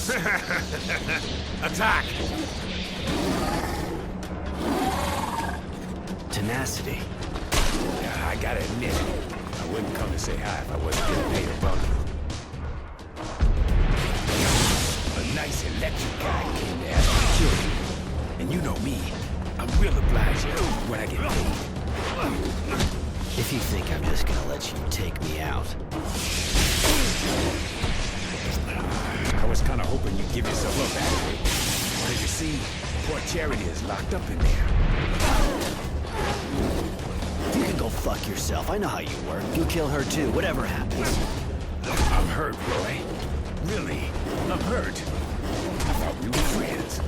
Attack! Tenacity. Yeah, I gotta admit, I wouldn't come to say hi if I wasn't getting paid a bundle. A nice electric guy came to ask me to kill you. And you know me, I'm real obliging when I get paid. If you think I'm just gonna let you take me out. I was kinda hoping you'd give yourself up anyway. Because you see, poor Charity is locked up in there. You can go fuck yourself. I know how you work. You kill her too, whatever happens. I'm hurt, Roy. Really, I'm hurt. I thought we were friends.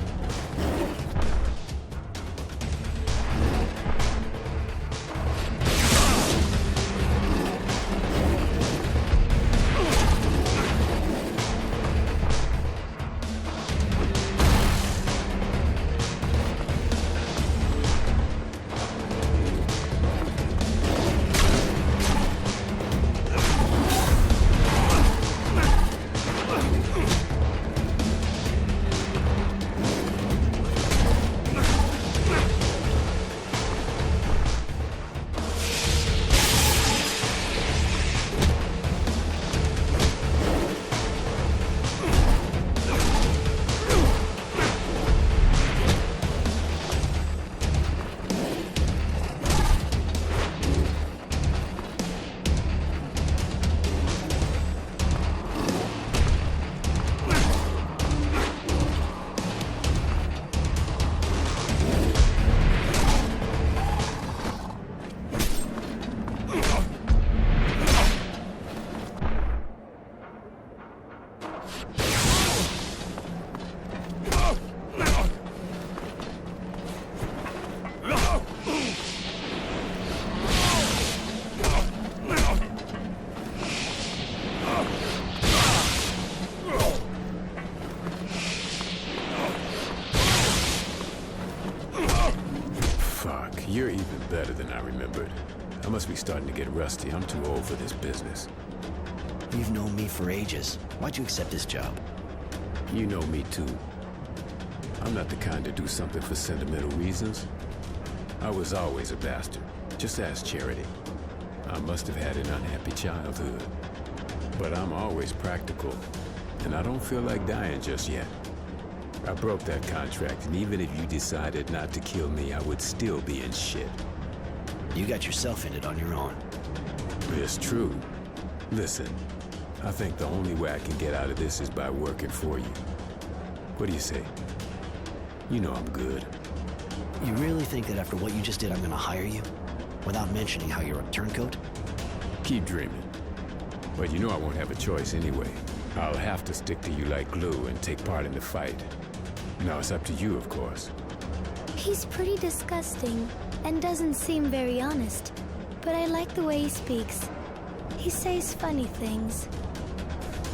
You're even better than I remembered. I must be starting to get rusty. I'm too old for this business. You've known me for ages. Why'd you accept this job? You know me too. I'm not the kind to do something for sentimental reasons. I was always a bastard. Just ask Charity. I must have had an unhappy childhood. But I'm always practical. And I don't feel like dying just yet. I broke that contract, and even if you decided not to kill me, I would still be in shit. You got yourself in it on your own. It's true. Listen, I think the only way I can get out of this is by working for you. What do you say? You know I'm good. You really think that after what you just did, I'm gonna hire you? Without mentioning how you're a turncoat? Keep dreaming. But you know I won't have a choice anyway. I'll have to stick to you like glue and take part in the fight. Now it's up to you, of course. He's pretty disgusting and doesn't seem very honest, but I like the way he speaks. He says funny things.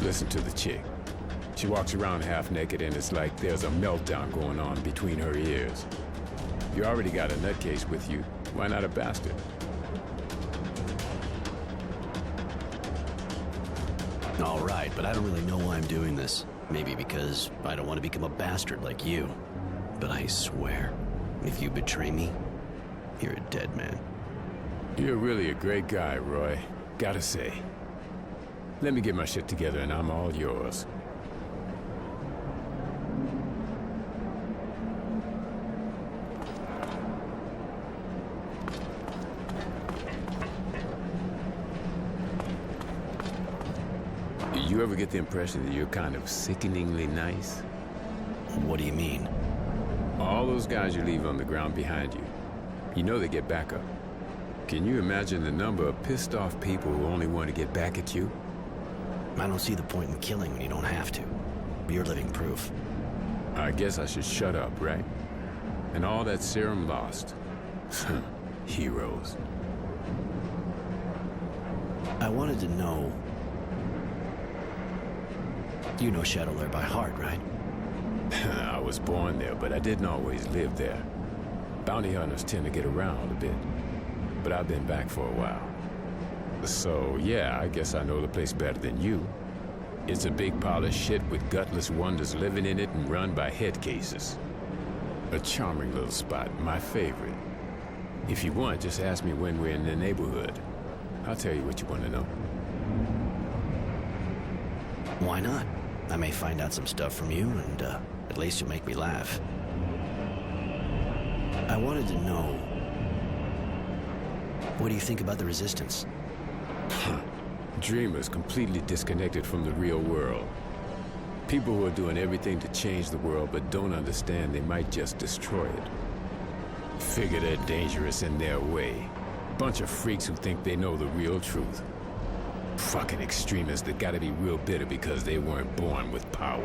Listen to the chick. She walks around half naked and it's like there's a meltdown going on between her ears. You already got a nutcase with you. Why not a bastard? All right, but I don't really know why I'm doing this. Maybe because I don't want to become a bastard like you. But I swear, if you betray me, you're a dead man. You're really a great guy, Roy. Gotta say. Let me get my shit together and I'm all yours. You ever get the impression that you're kind of sickeningly nice? What do you mean? All those guys you leave on the ground behind you, you know they get back up. Can you imagine the number of pissed off people who only want to get back at you? I don't see the point in killing when you don't have to. You're living proof. I guess I should shut up, right? And all that serum lost. Heroes. I wanted to know... You know Shadowlair by heart, right? I was born there, but I didn't always live there. Bounty hunters tend to get around a bit. But I've been back for a while. So, yeah, I guess I know the place better than you. It's a big pile of shit with gutless wonders living in it and run by head cases. A charming little spot, my favorite. If you want, just ask me when we're in the neighborhood. I'll tell you what you want to know. Why not? I may find out some stuff from you, and at least you'll make me laugh. I wanted to know, what do you think about the Resistance? Dreamers completely disconnected from the real world. People who are doing everything to change the world but don't understand they might just destroy it. Figure they're dangerous in their way. Bunch of freaks who think they know the real truth. Fucking extremists that gotta be real bitter because they weren't born with power.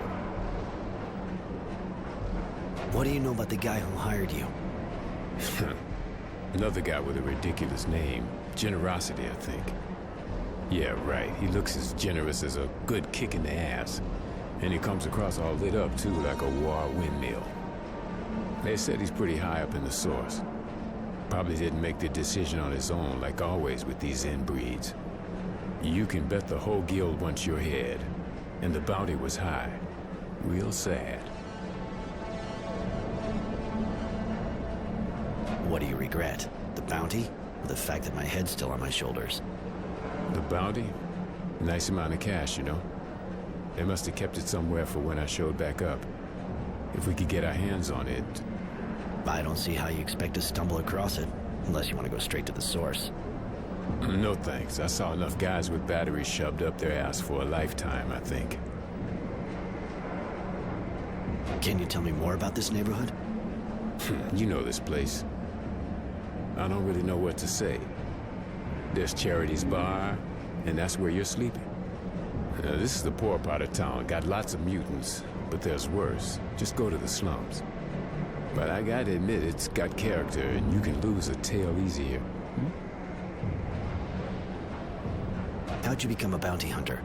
What do you know about the guy who hired you? Another guy with a ridiculous name. Generosity, I think. Yeah, right. He looks as generous as a good kick in the ass. And he comes across all lit up, too, like a war windmill. They said he's pretty high up in the source. Probably didn't make the decision on his own, like always with these inbreeds. You can bet the whole guild wants your head. And the bounty was high. Real sad. What do you regret? The bounty? Or the fact that my head's still on my shoulders? The bounty? Nice amount of cash, you know? They must have kept it somewhere for when I showed back up. If we could get our hands on it... I don't see how you expect to stumble across it, unless you want to go straight to the source. No thanks. I saw enough guys with batteries shoved up their ass for a lifetime, I think. Can you tell me more about this neighborhood? You know this place. I don't really know what to say. There's Charity's bar, and that's where you're sleeping. This is the poor part of town. Got lots of mutants, but there's worse. Just go to the slums. But I gotta admit, it's got character, and you can lose a tail easier. How'd you become a bounty hunter?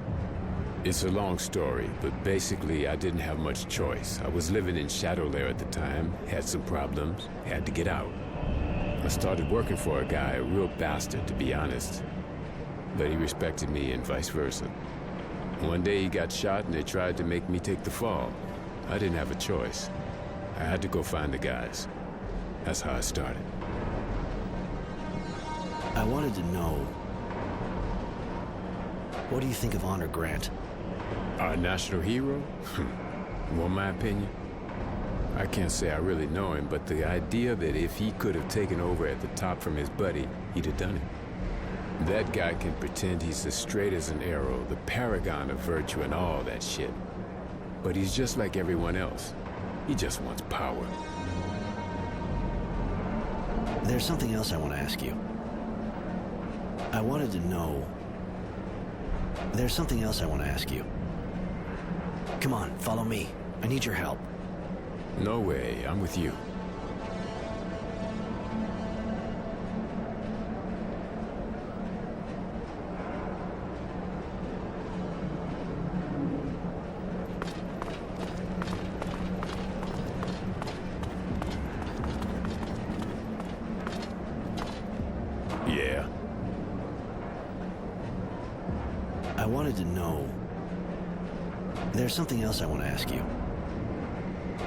It's a long story, but basically I didn't have much choice. I was living in Shadowlair at the time, had some problems, had to get out. I started working for a guy, a real bastard to be honest. But he respected me and vice versa. One day he got shot and they tried to make me take the fall. I didn't have a choice. I had to go find the guys. That's how I started. I wanted to know, what do you think of Honor Grant? Our national hero? Want my opinion? I can't say I really know him, but the idea that if he could have taken over at the top from his buddy, he'd have done it. That guy can pretend he's as straight as an arrow, the paragon of virtue and all that shit. But he's just like everyone else. He just wants power. There's something else I want to ask you. I wanted to know... There's something else I want to ask you. Come on, follow me. I need your help. No way, I'm with you. Yeah. I wanted to know... There's something else I want to ask you.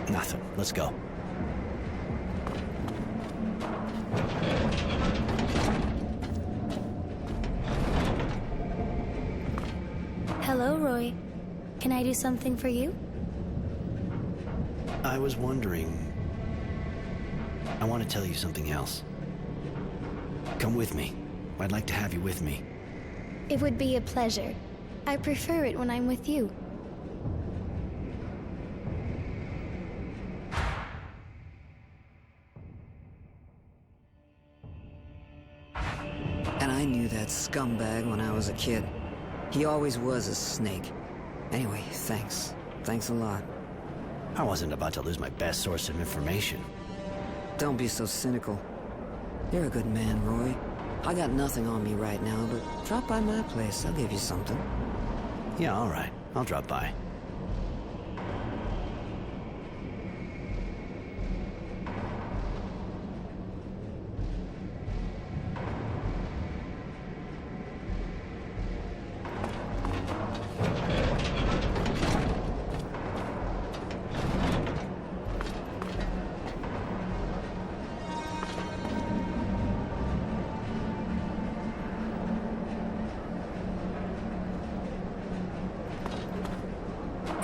Nothing. Let's go. Hello, Roy. Can I do something for you? I was wondering... I want to tell you something else. Come with me. I'd like to have you with me. It would be a pleasure. I prefer it when I'm with you. And I knew that scumbag when I was a kid. He always was a snake. Anyway, thanks. Thanks a lot. I wasn't about to lose my best source of information. Don't be so cynical. You're a good man, Roy. I got nothing on me right now, but drop by my place. I'll give you something. Yeah, all right. I'll drop by.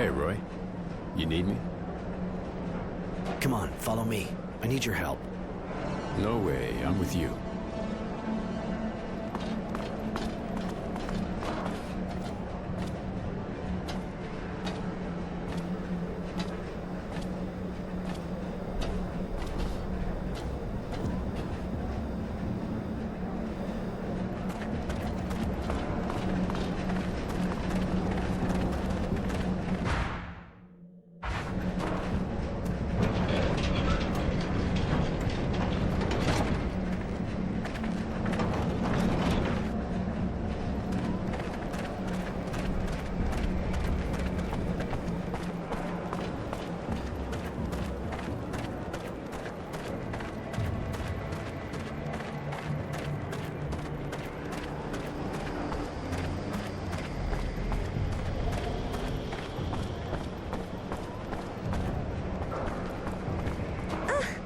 Hey, Roy. You need me? Come on, follow me. I need your help. No way. I'm with you.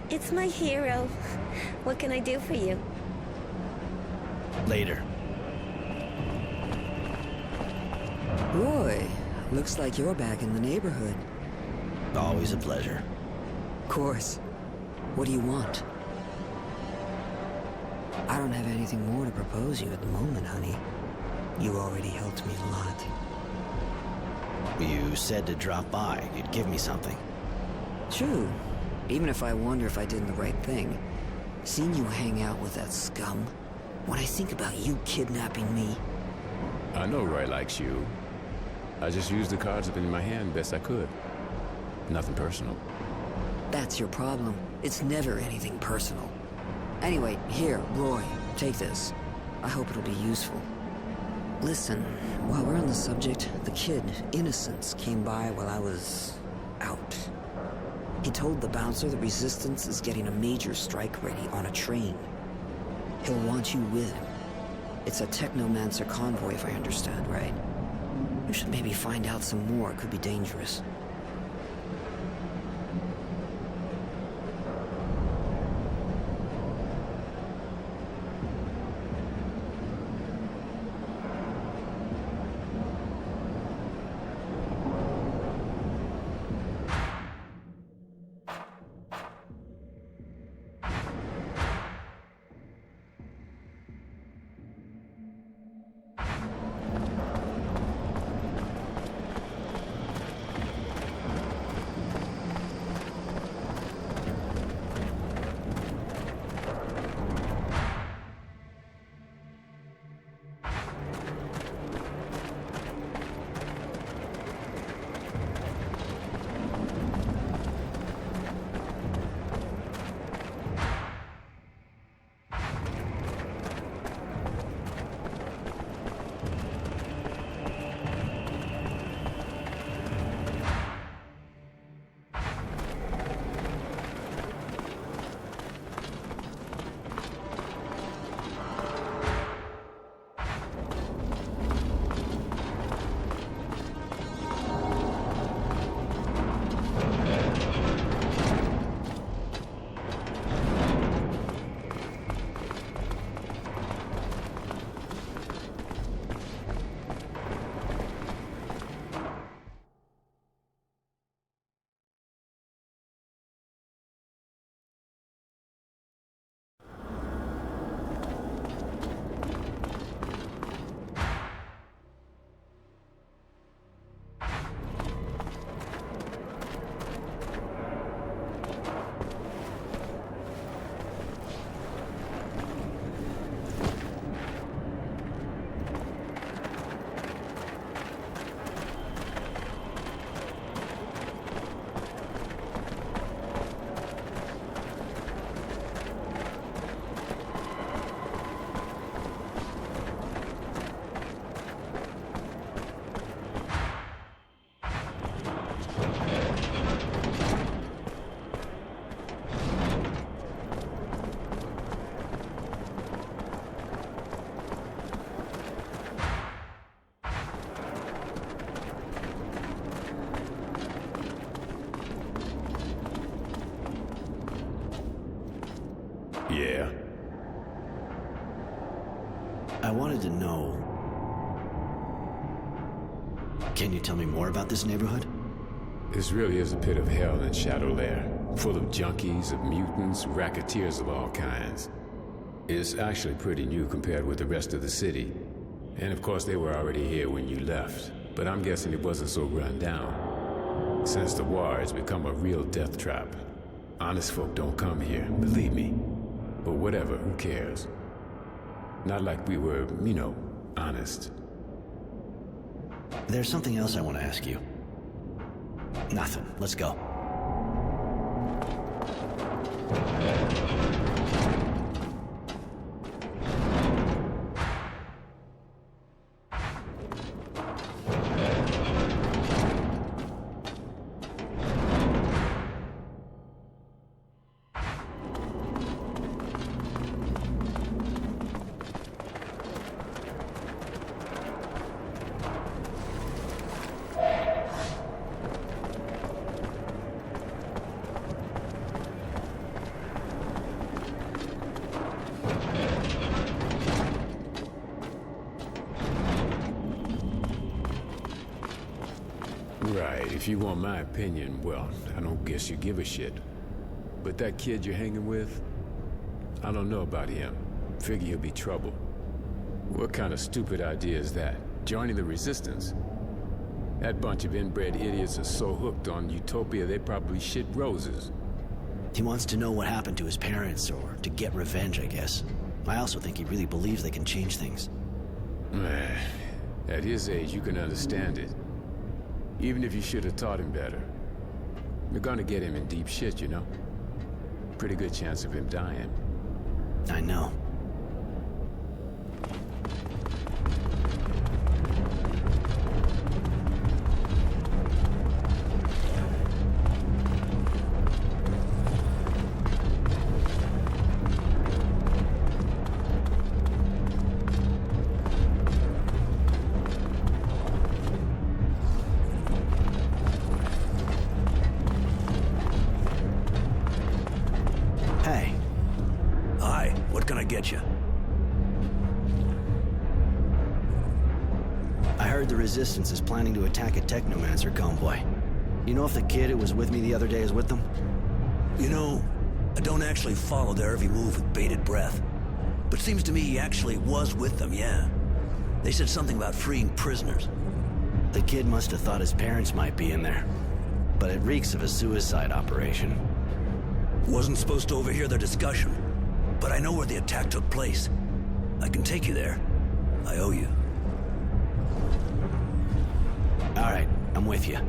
It's my hero. What can I do for you? Later. Roy, looks like you're back in the neighborhood. Always a pleasure. Of course. What do you want? I don't have anything more to propose you at the moment, honey. You already helped me a lot. You said to drop by. You'd give me something. True. Even if I wonder if I did the right thing. Seeing you hang out with that scum. When I think about you kidnapping me. I know Roy likes you. I just used the cards up in my hand best I could. Nothing personal. That's your problem. It's never anything personal. Anyway, here, Roy, take this. I hope it'll be useful. Listen, while we're on the subject, the kid, Innocence, came by while I was out. He told the bouncer the Resistance is getting a major strike ready on a train. He'll want you with him. It's a Technomancer convoy, if I understand right. You should maybe find out some more. It could be dangerous. Yeah? I wanted to know... Can you tell me more about this neighborhood? This really is a pit of hell in Shadow Lair, full of junkies, of mutants, racketeers of all kinds. It's actually pretty new compared with the rest of the city. And of course they were already here when you left, but I'm guessing it wasn't so run down. Since the war, it's become a real death trap. Honest folk don't come here, believe me. But whatever, who cares? Not like we were, honest. There's something else I want to ask you. Nothing. Let's go. Right, if you want my opinion, well, I don't guess you give a shit. But that kid you're hanging with, I don't know about him. Figure he'll be trouble. What kind of stupid idea is that? Joining the Resistance? That bunch of inbred idiots are so hooked on Utopia they probably shit roses. He wants to know what happened to his parents, or to get revenge, I guess. I also think he really believes they can change things. At his age, you can understand it. Even if you should have taught him better. You're gonna get him in deep shit, you know? Pretty good chance of him dying. I know. Hey. Hi, what can I get you? I heard the Resistance is planning to attack a Technomancer convoy. You know if the kid who was with me the other day is with them? You know, I don't actually follow their every move with bated breath. But seems to me he actually was with them, yeah. They said something about freeing prisoners. The kid must have thought his parents might be in there. But it reeks of a suicide operation. Wasn't supposed to overhear their discussion, but I know where the attack took place. I can take you there. I owe you. All right, I'm with you.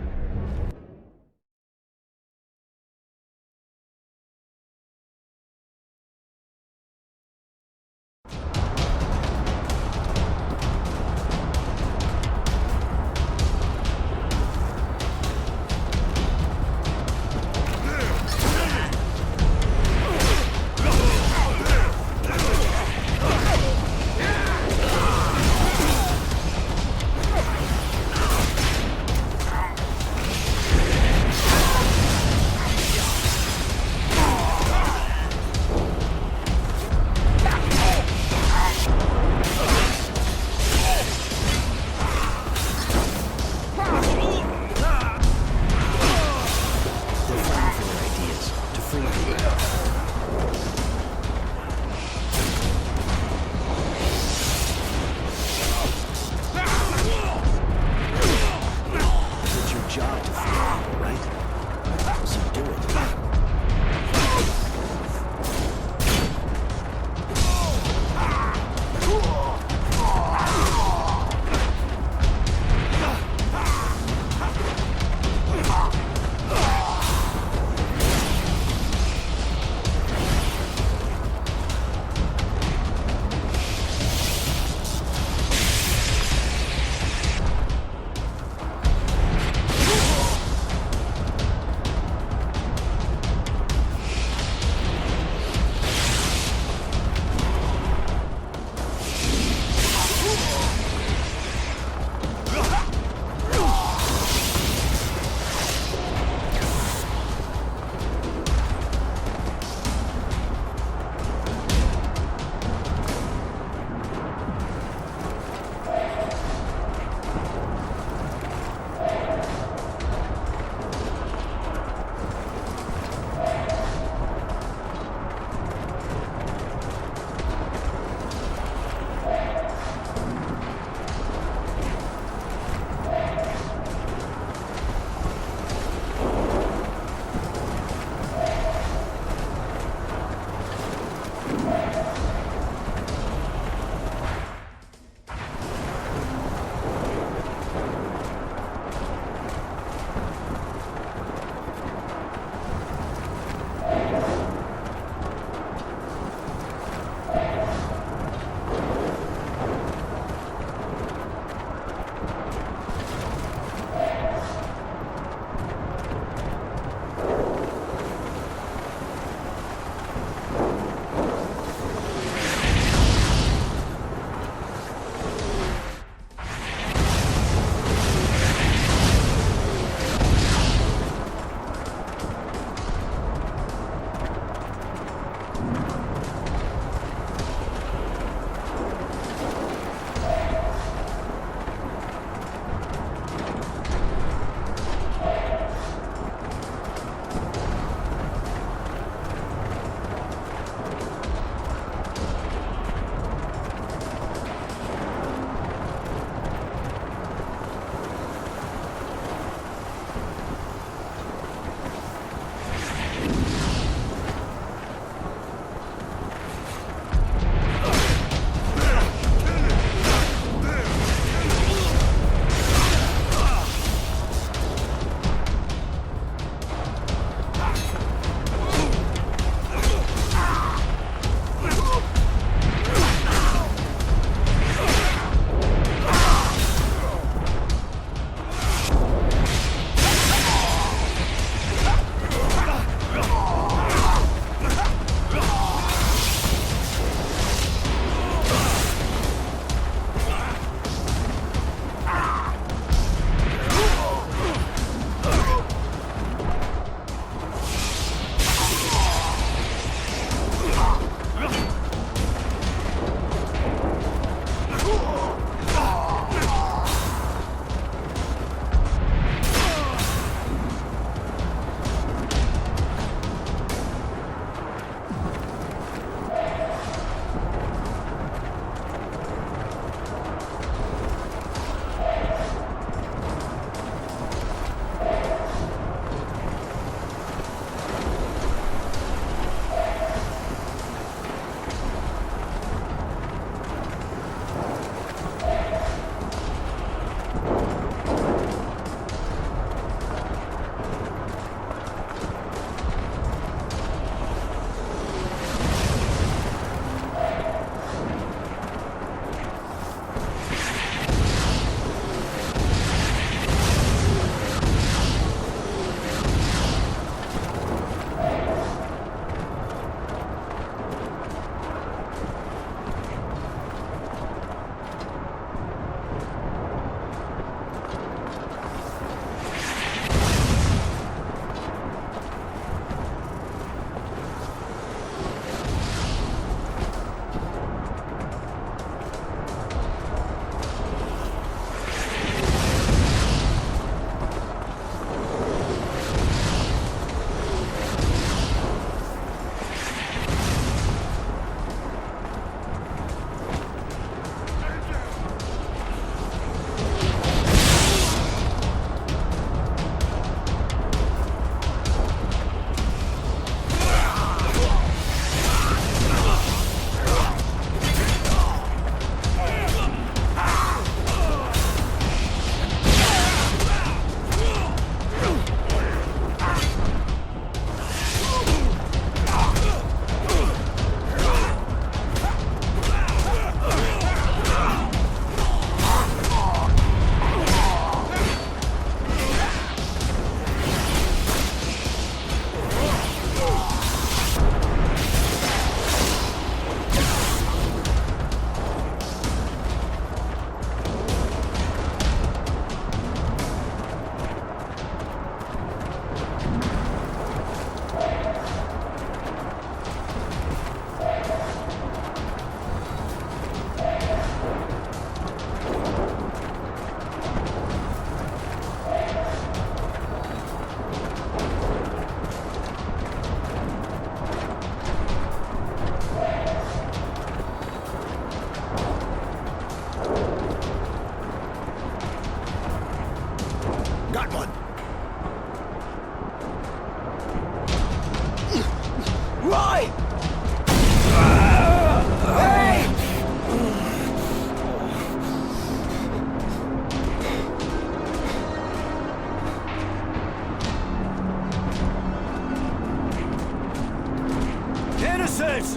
Innocence!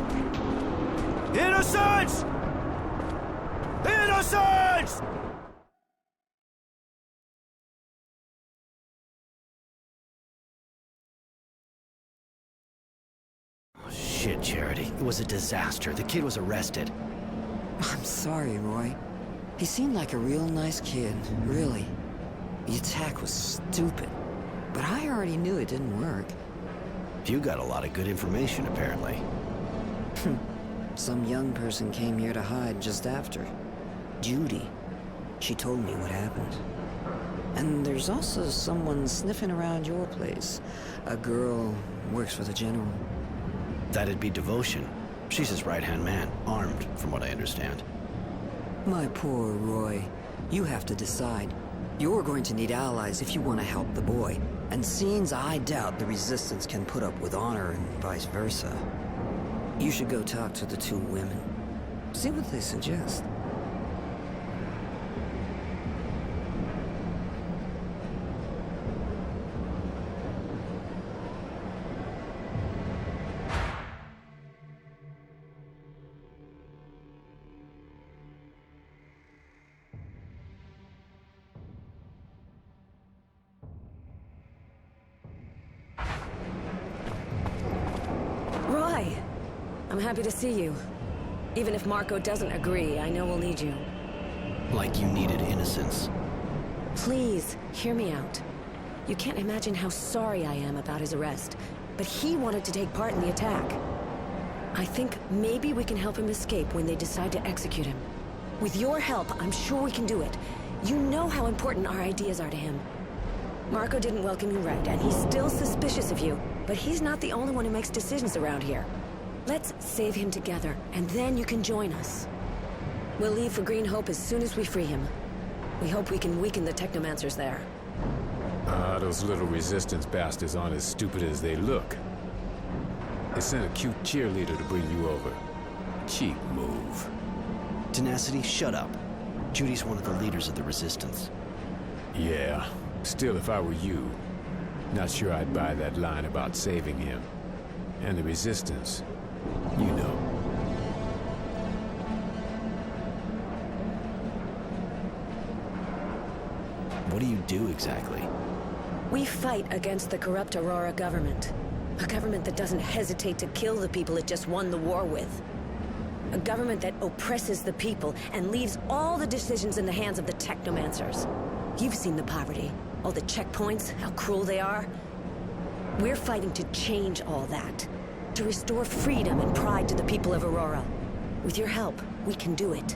Innocence! Innocence! Shit, Charity. It was a disaster. The kid was arrested. I'm sorry, Roy. He seemed like a real nice kid, really. The attack was stupid, but I already knew it didn't work. You got a lot of good information, apparently. Some young person came here to hide just after. Judy. She told me what happened. And there's also someone sniffing around your place. A girl works for the general. That'd be Devotion. She's his right-hand man, armed, from what I understand. My poor Roy. You have to decide. You're going to need allies if you want to help the boy. And scenes I doubt the Resistance can put up with honor and vice versa. You should go talk to the two women. See what they suggest. Roy! I'm happy to see you. Even if Marco doesn't agree, I know we'll need you. Like you needed innocence. Please, hear me out. You can't imagine how sorry I am about his arrest, but he wanted to take part in the attack. I think maybe we can help him escape when they decide to execute him. With your help, I'm sure we can do it. You know how important our ideas are to him. Marco didn't welcome you right, and he's still suspicious of you, but he's not the only one who makes decisions around here. Let's save him together, and then you can join us. We'll leave for Green Hope as soon as we free him. We hope we can weaken the Technomancers there. Those little Resistance bastards aren't as stupid as they look. They sent a cute cheerleader to bring you over. Cheap move. Tenacity, shut up. Judy's one of the leaders of the Resistance. Yeah. Still, if I were you, not sure I'd buy that line about saving him. And the Resistance, you know. What do you do exactly? We fight against the corrupt Aurora government. A government that doesn't hesitate to kill the people it just won the war with. A government that oppresses the people and leaves all the decisions in the hands of the Technomancers. You've seen the poverty, all the checkpoints, how cruel they are. We're fighting to change all that. To restore freedom and pride to the people of Aurora. With your help, we can do it.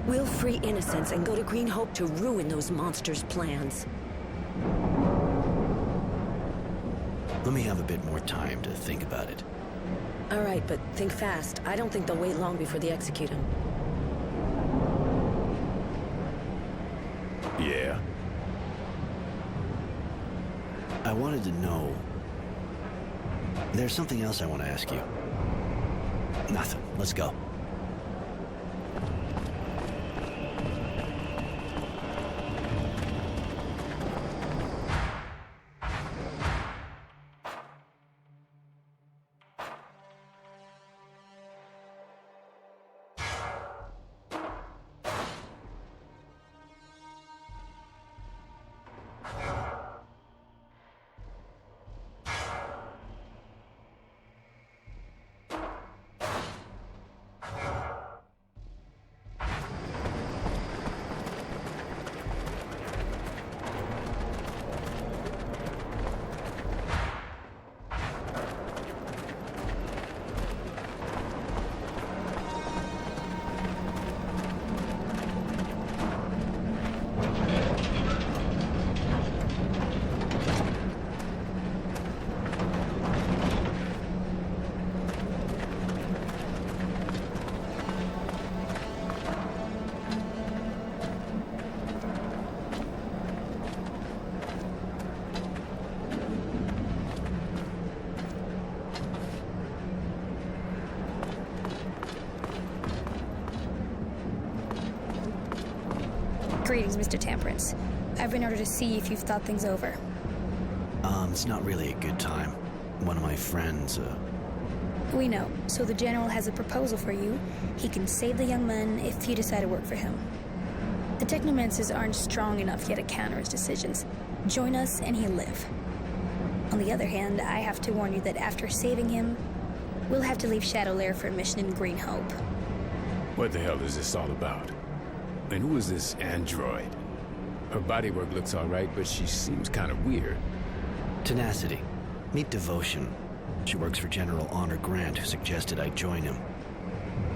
We'll free innocents and go to Green Hope to ruin those monsters' plans. Let me have a bit more time to think about it. All right, but think fast. I don't think they'll wait long before they execute him. Yeah. I wanted to know... There's something else I want to ask you. Nothing. Let's go. Greetings, Mr. Temperance. I've been ordered to see if you've thought things over. It's not really a good time. One of my friends, We know, so the General has a proposal for you. He can save the young man if you decide to work for him. The Technomancers aren't strong enough yet to counter his decisions. Join us and he'll live. On the other hand, I have to warn you that after saving him, we'll have to leave Shadowlair for a mission in Green Hope. What the hell is this all about? And who is this android? Her bodywork looks all right, but she seems kind of weird. Tenacity. Meet Devotion. She works for General Honor Grant, who suggested I join him.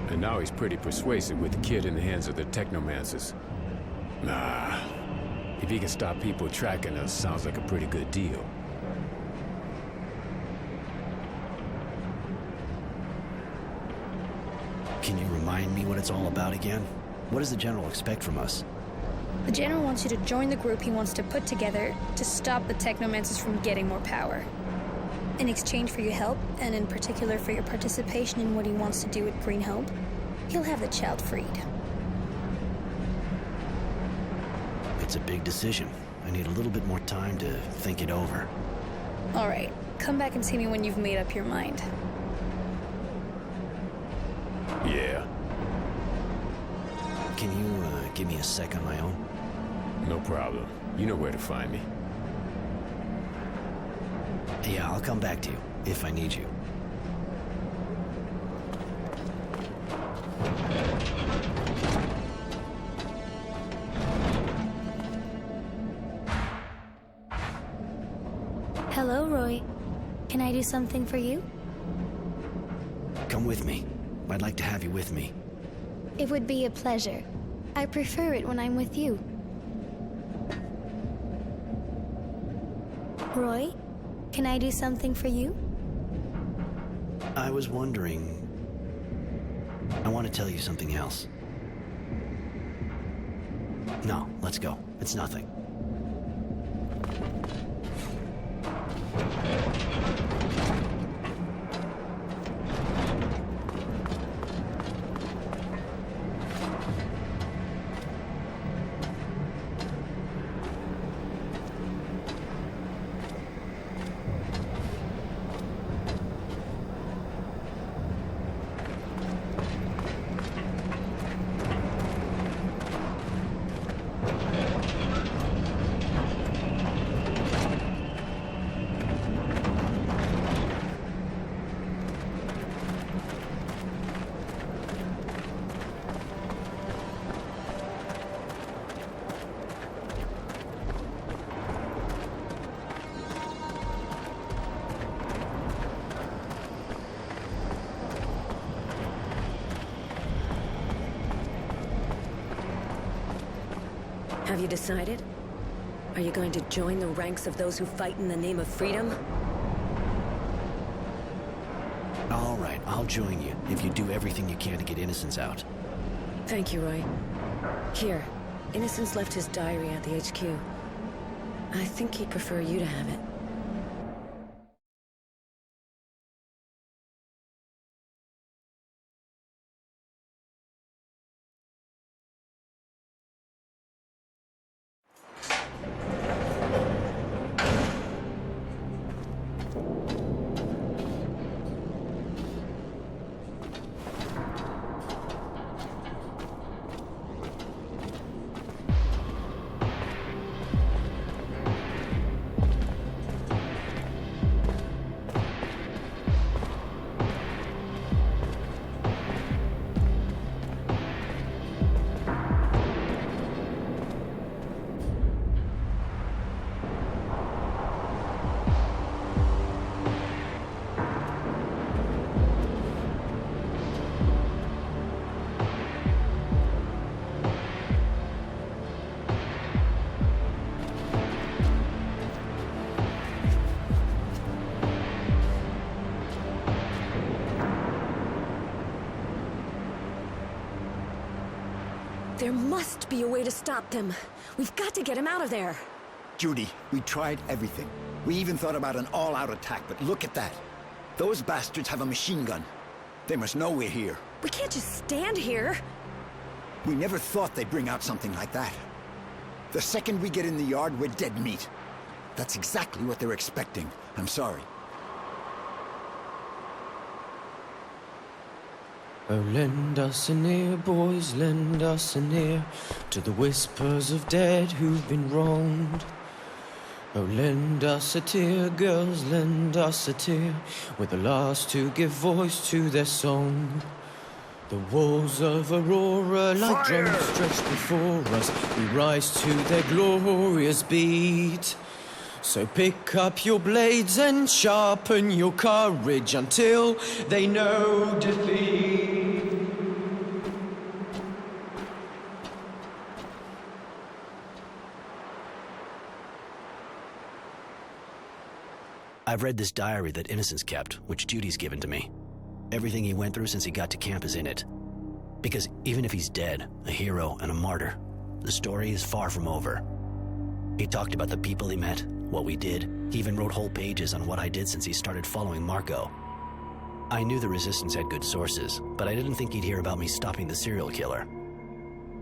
And now he's pretty persuasive with the kid in the hands of the Technomancers. Nah. If he can stop people tracking us, sounds like a pretty good deal. Can you remind me what it's all about again? What does the General expect from us? The General wants you to join the group he wants to put together to stop the Technomancers from getting more power. In exchange for your help, and in particular for your participation in what he wants to do at Green Hope, he'll have the child freed. It's a big decision. I need a little bit more time to think it over. All right, come back and see me when you've made up your mind. Yeah. Can you give me a sec on my own? No problem. You know where to find me. Yeah, I'll come back to you, if I need you. Hello, Roy. Can I do something for you? Come with me. I'd like to have you with me. It would be a pleasure. I prefer it when I'm with you. Roy, can I do something for you? I was wondering... I want to tell you something else. No, let's go. It's nothing. Have you decided? Are you going to join the ranks of those who fight in the name of freedom? All right, I'll join you if you do everything you can to get Innocence out. Thank you, Roy. Here, Innocence left his diary at the HQ. I think he'd prefer you to have it. There must be a way to stop them. We've got to get him out of there. Judy, we tried everything. We even thought about an all-out attack, but look at that. Those bastards have a machine gun. They must know we're here. We can't just stand here. We never thought they'd bring out something like that. The second we get in the yard, we're dead meat. That's exactly what they're expecting. I'm sorry. Oh, lend us an ear, boys, lend us an ear to the whispers of dead who've been wronged. Oh, lend us a tear, girls, lend us a tear. We're the last to give voice to their song. The walls of Aurora, like drums stretched before us, we rise to their glorious beat. So pick up your blades and sharpen your courage until they know defeat. I've read this diary that Innocence kept, which Judy's given to me. Everything he went through since he got to camp is in it. Because even if he's dead, a hero and a martyr, the story is far from over. He talked about the people he met, what we did. He even wrote whole pages on what I did since he started following Marco. I knew the Resistance had good sources, but I didn't think he'd hear about me stopping the serial killer.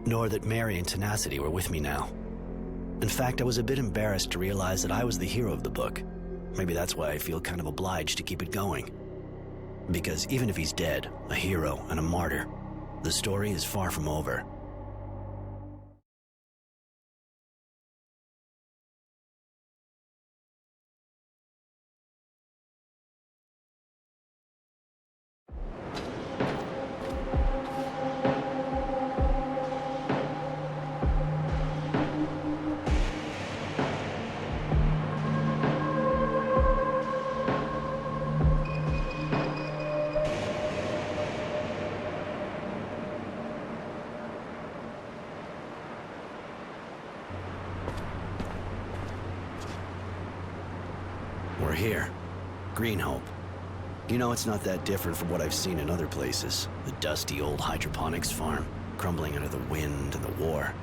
Nor that Mary and Tenacity were with me now. In fact, I was a bit embarrassed to realize that I was the hero of the book. Maybe that's why I feel kind of obliged to keep it going. Because even if he's dead, a hero and a martyr, the story is far from over. We're here. Greenhope. You know, it's not that different from what I've seen in other places. The dusty old hydroponics farm, crumbling under the wind and the war.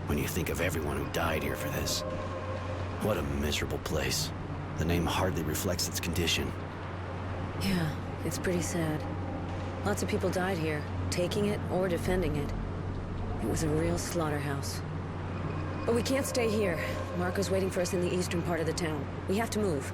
When you think of everyone who died here for this. What a miserable place. The name hardly reflects its condition. Yeah, it's pretty sad. Lots of people died here, taking it or defending it. It was a real slaughterhouse. But we can't stay here. Marco's waiting for us in the eastern part of the town. We have to move.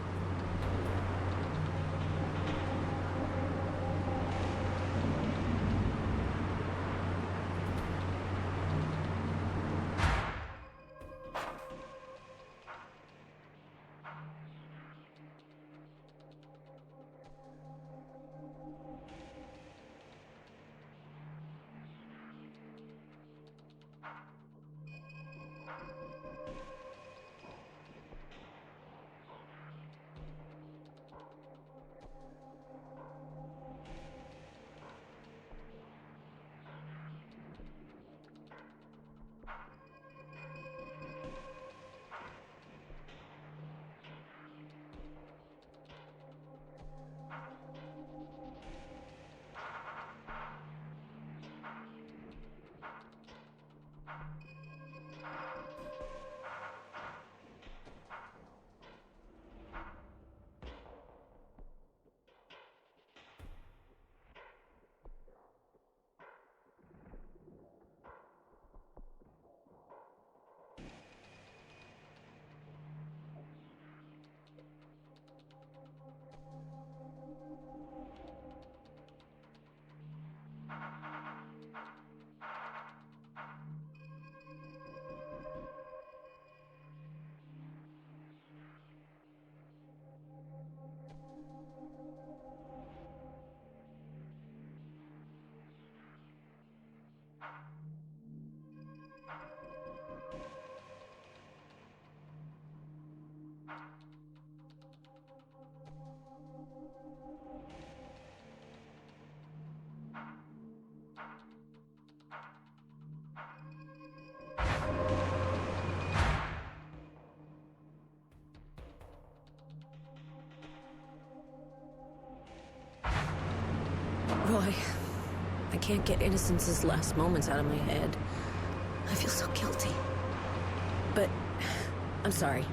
Roy, I can't get Innocence's last moments out of my head. I feel so guilty. But, I'm sorry.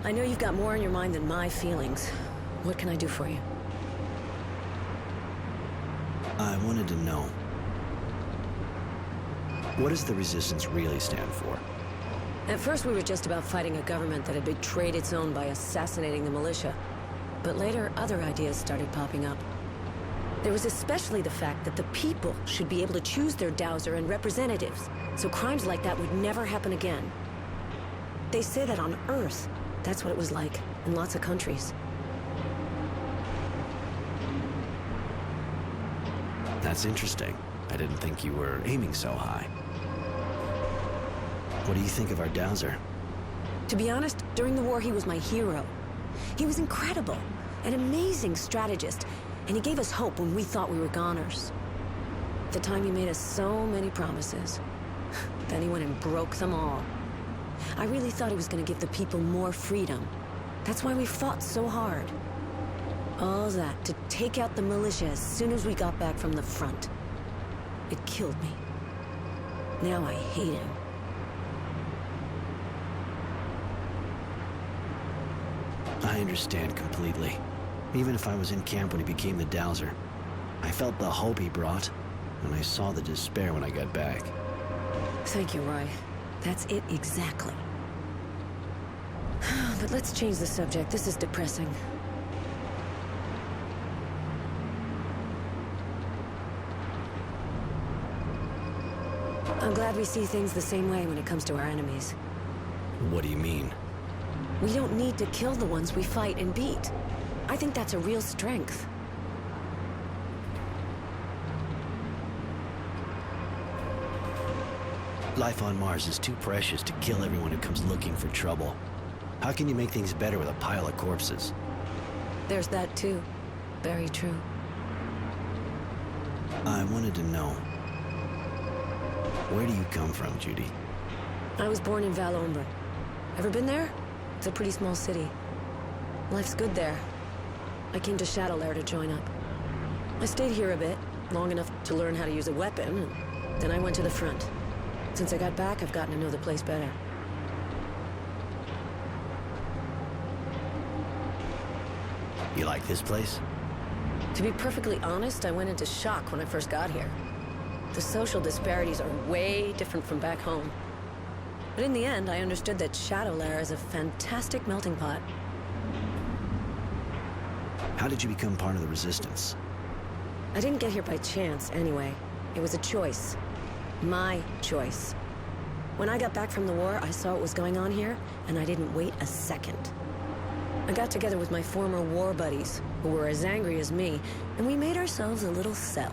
I know you've got more on your mind than my feelings. What can I do for you? I wanted to know, what does the Resistance really stand for? At first we were just about fighting a government that had betrayed its own by assassinating the militia. But later, other ideas started popping up. There was especially the fact that the people should be able to choose their dowser and representatives, so crimes like that would never happen again. They say that on Earth, that's what it was like in lots of countries. That's interesting. I didn't think you were aiming so high. What do you think of our dowser? To be honest, during the war he was my hero. He was incredible, an amazing strategist, and he gave us hope when we thought we were goners. At the time he made us so many promises. Then he went and broke them all. I really thought he was going to give the people more freedom. That's why we fought so hard. All that to take out the militia as soon as we got back from the front. It killed me. Now I hate him. I understand completely. Even if I was in camp when he became the dowser, I felt the hope he brought, and I saw the despair when I got back. Thank you, Roy. That's it exactly. But let's change the subject. This is depressing. I'm glad we see things the same way when it comes to our enemies. What do you mean? We don't need to kill the ones we fight and beat. I think that's a real strength. Life on Mars is too precious to kill everyone who comes looking for trouble. How can you make things better with a pile of corpses? There's that too. Very true. I wanted to know, where do you come from, Judy? I was born in Val Ombre. Ever been there? It's a pretty small city. Life's good there. I came to Shadowlair to join up. I stayed here a bit, long enough to learn how to use a weapon, and then I went to the front. Since I got back, I've gotten to know the place better. You like this place? To be perfectly honest, I went into shock when I first got here. The social disparities are way different from back home. But in the end, I understood that Shadowlair is a fantastic melting pot. How did you become part of the Resistance? I didn't get here by chance, anyway. It was a choice. My choice. When I got back from the war, I saw what was going on here, and I didn't wait a second. I got together with my former war buddies, who were as angry as me, and we made ourselves a little cell.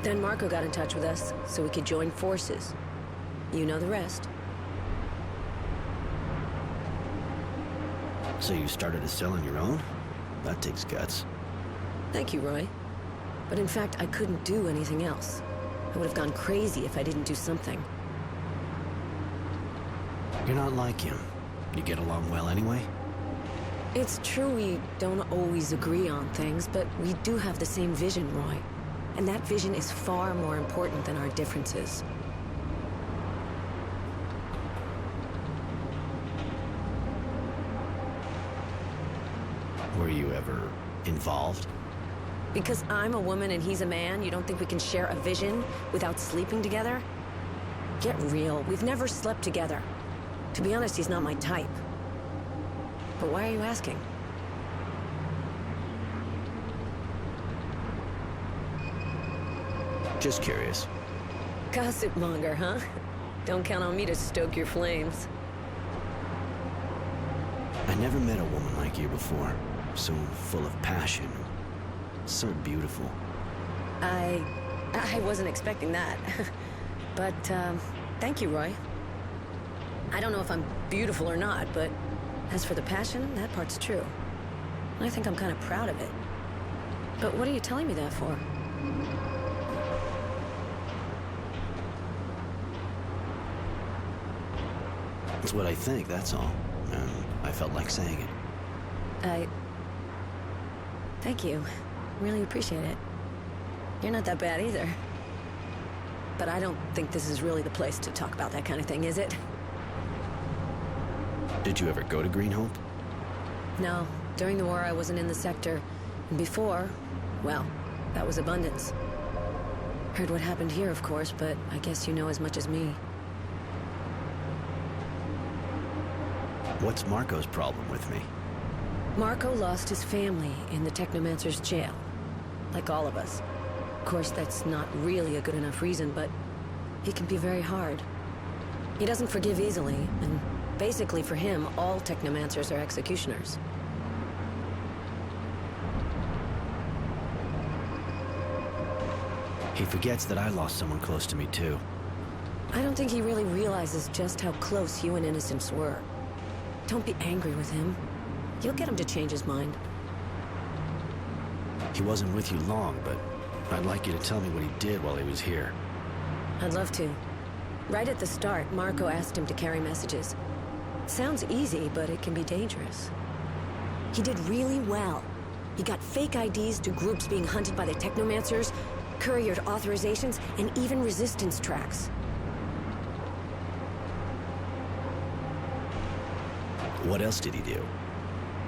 Then Marco got in touch with us, so we could join forces. You know the rest. So you started a cell on your own? That takes guts. Thank you, Roy. But in fact, I couldn't do anything else. I would have gone crazy if I didn't do something. You're not like him. You get along well anyway? It's true we don't always agree on things, but we do have the same vision, Roy. And that vision is far more important than our differences. Were you ever involved? Because I'm a woman and he's a man, you don't think we can share a vision without sleeping together? Get real. We've never slept together. To be honest, he's not my type. But why are you asking? Just curious. Gossip monger, huh? Don't count on me to stoke your flames. I never met a woman like you before. So full of passion. So beautiful. I wasn't expecting that. But, thank you, Roy. I don't know if I'm beautiful or not, but as for the passion, that part's true. I think I'm kind of proud of it. But what are you telling me that for? It's what I think, that's all. And I felt like saying it. Thank you. Really appreciate it. You're not that bad either. But I don't think this is really the place to talk about that kind of thing, is it? Did you ever go to Green Hope? No. During the war, I wasn't in the sector. And before, well, that was Abundance. Heard what happened here, of course, but I guess you know as much as me. What's Marco's problem with me? Marco lost his family in the Technomancer's jail. like all of us. Of course, that's not really a good enough reason, but he can be very hard. He doesn't forgive easily, and basically for him, all technomancers are executioners. He forgets that I lost someone close to me, too. I don't think he really realizes just how close you and Innocence were. Don't be angry with him. You'll get him to change his mind. He wasn't with you long, but I'd like you to tell me what he did while he was here. I'd love to. Right at the start, Marco asked him to carry messages. Sounds easy, but it can be dangerous. He did really well. He got fake IDs to groups being hunted by the Technomancers, couriered authorizations, and even resistance tracks. What else did he do?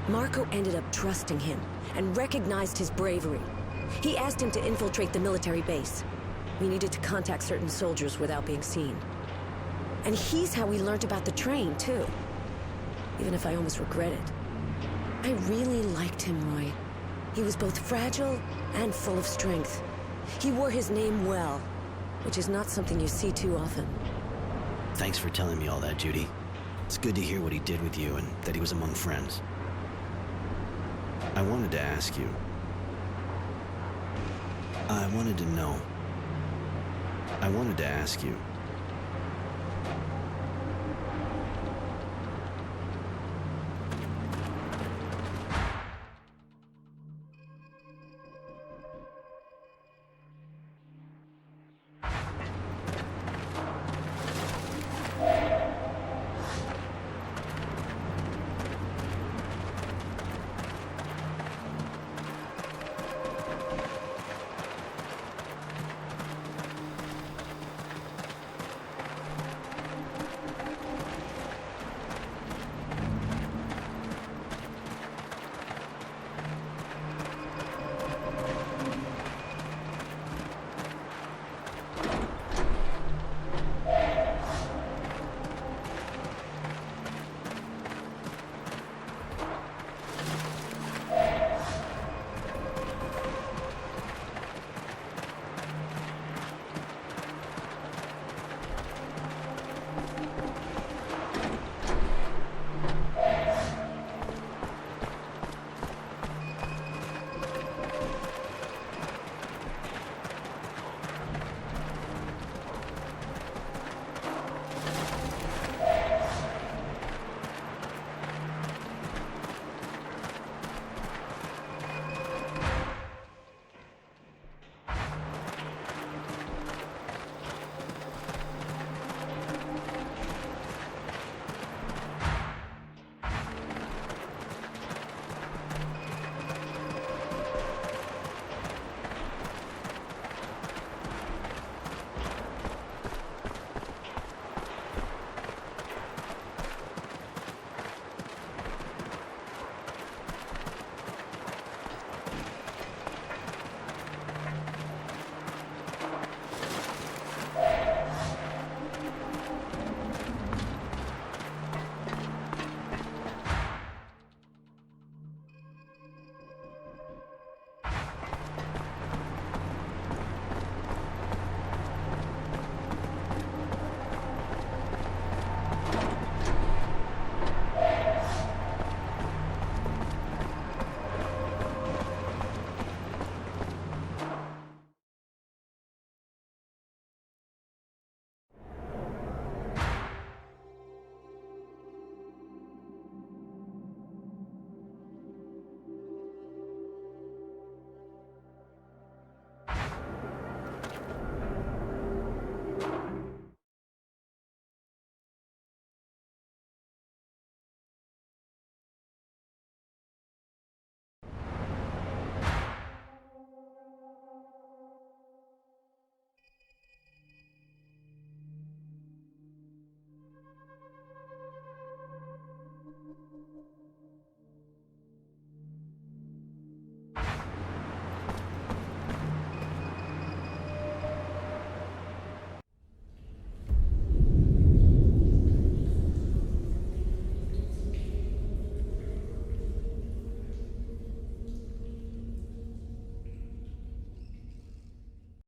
Marco ended up trusting him and recognized his bravery. He asked him to infiltrate the military base. We needed to contact certain soldiers without being seen. And he's how we learned about the train, too. Even if I almost regret it. I really liked him, Roy. He was both fragile and full of strength. He wore his name well, which is not something you see too often. Thanks for telling me all that, Judy. It's good to hear what he did with you and that he was among friends. I wanted to ask you. I wanted to ask you.